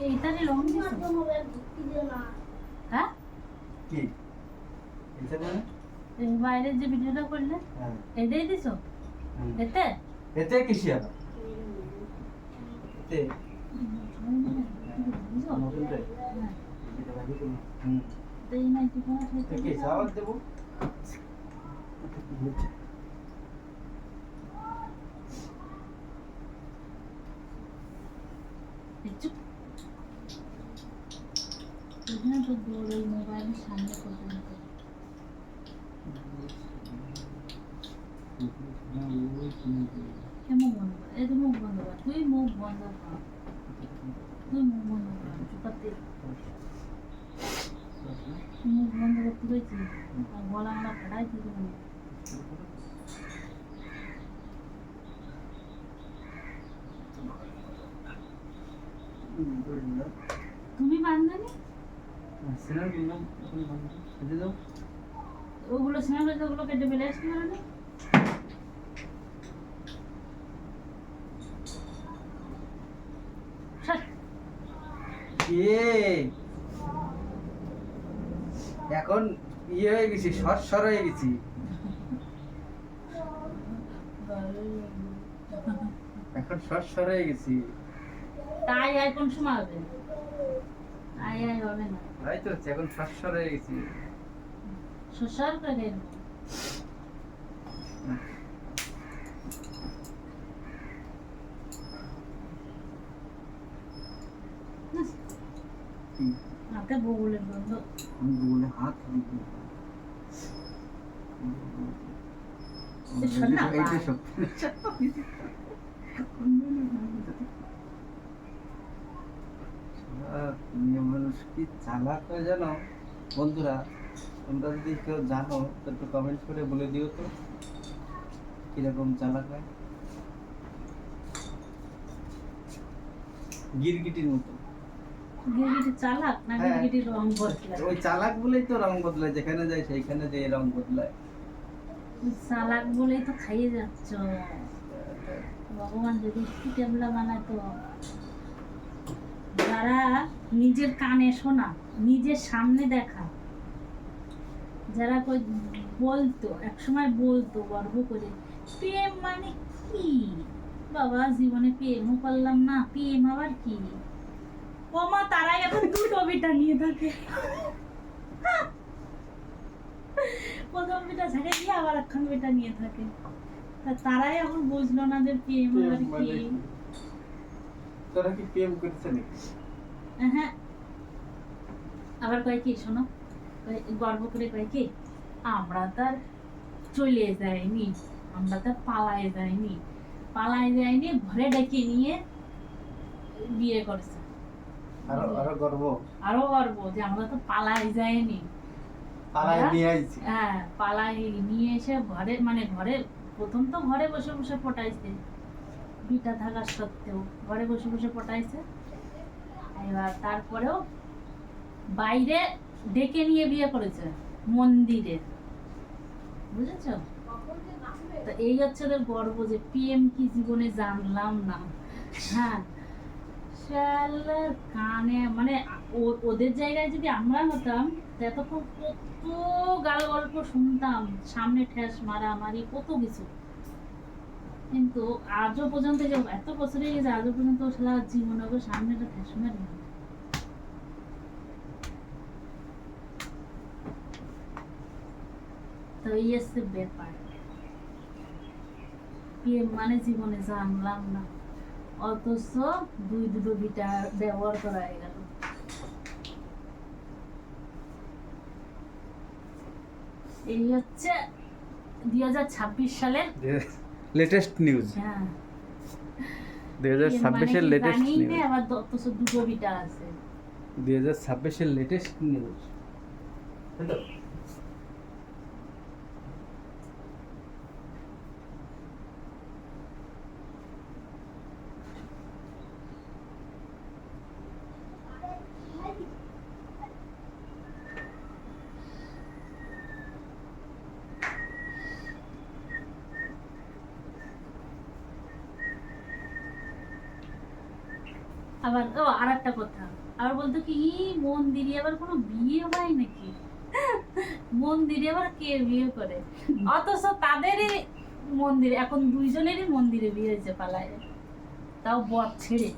এইটারে লং দিছো হ্যাঁ কি এটা মানে এই বাইরে যে ভিডিওটা করলে হ্যাঁ এটাই দিছো এতে এতে কিসি আবার এতে নতুন রে হ্যাঁ এটা লাগি তুমি হুম এই নাই কি কোনো এটা কি সাবান দেব চুপ এখানে তো দৌড় ওই মোবাইলের সামনে পর্যন্ত মুখ বন্ধ কর এই তো মুখ বন্ধ কর তুই মুখ বন্ধ কর তুই মুখ বন্ধ কর চুপাতে মুখ বন্ধ করতে পেরেছি আর গলা আমরা ফাটাই দিতে পারি তুমি বান্ধনি সিনার বললাম এখন বান্ধব খেতে দাও ওগুলো সিনেমা ওগুলো কেটে ফেলে আসতে পারো না এখন ইয়ে হয়ে গেছি সর হয়ে গেছি এখন সর হয়ে গেছি তাই আর কোন সময় হবে আয় আয় হবে না তাই তো হচ্ছে, এখন সর হয়ে গেছি সসার করে হাতে বগুলের গন্ধ আমি বলে হাত দিই এইটা সব মেয়ে মানুষ কি চালাক হয় জানো বন্ধুরা তোমরা যদি কেউ জানো তো একটু কমেন্ট করে বলে দিও তো কিরকম চালাক হয় গিরগিটির মতো গিরগিটি চালাক না হ্যাঁ। গিরগিটির রং বদলায় ওই চালাক বলেই তো রং বদলায় যেখানে যায় সেইখানে যে রং বদলায় চালাক বলেই তো খাইয়ে যাচ্ছ ভগবান যদি একটু ক্যাবলা বানাতো যারা নিজের কানে শোনা নিজের সামনে দেখা যারা কই বলতো একসময় বলতো গর্ব করে প্রেম মানে কি বাবা জীবনে প্রেমও করলাম না প্রেম আবার কি ওমা তারাই এখন দুটো বিটা নিয়ে থাকে প্রথম বিটা ছেড়ে দিয়ে আবার এখন বিটা নিয়ে থাকে তা তারাই এখন বুঝলো না যে প্রেম আবার কি তোরা কি প্রেম করছে নাকি হ্যাঁ আবার কয় কি শোনো গর্ব করে কয় কি আমরা তার চলে যাইনি আমরা তার পালায় যাইনি ঘরে ডেকে নিয়ে বিয়ে করছে আরো গর্ব যে আমরা তো পালায় যাইনি পালায় নিয়ে আইছি হ্যাঁ পালায় নিয়ে এসে ঘরে মানে ঘরে প্রথম তো ঘরে বসে বসে পটাইছে বিটা থাকার সত্ত্বেও ঘরে বসে বসে পটাইছে এবার তারপরেও বাইরে ডেকে নিয়ে বিয়ে করেছে মন্দিরে বুঝেছো তো এই হচ্ছে ওদের গর্ব যে পিএম কি জীবনে জানলাম না হ্যাঁ শালার কানে মানে ওদের জায়গায় যদি আমরা হতাম এতক্ষণ কত গাল গল্প শুনতাম সামনে ঠেস মারামারি কত কিছু কিন্তু আজও পর্যন্ত যে এত বছর হয়ে গেছে আজও পর্যন্ত সারা জীবনে ওকে সামনে একটা ঠেস মারি তো এই হচ্ছে ব্যাপার প্রেম মানে জীবনে জানলাম না অথচ দুটো বিটা ব্যবহার করা হয়ে গেল এই হচ্ছে 2026 সালের লেটেস্ট নিউজ হ্যাঁ 2026 এর লেটেস্ট জানি নিউজ না আবার অথচ দুটো বিটা আছে 2026 এর লেটেস্ট নিউজ হ্যালো আবার ও আর একটা কথা, আবার বলতো কি মন্দিরে আবার কোনো বিয়ে হয় নাকি? মন্দিরে আবার কে বিয়ে করে? অথচ তাদেরই মন্দিরে এখন দুইজনেরই মন্দিরে বিয়ে হয়েছে পালায়, তাও বর ছেড়ে।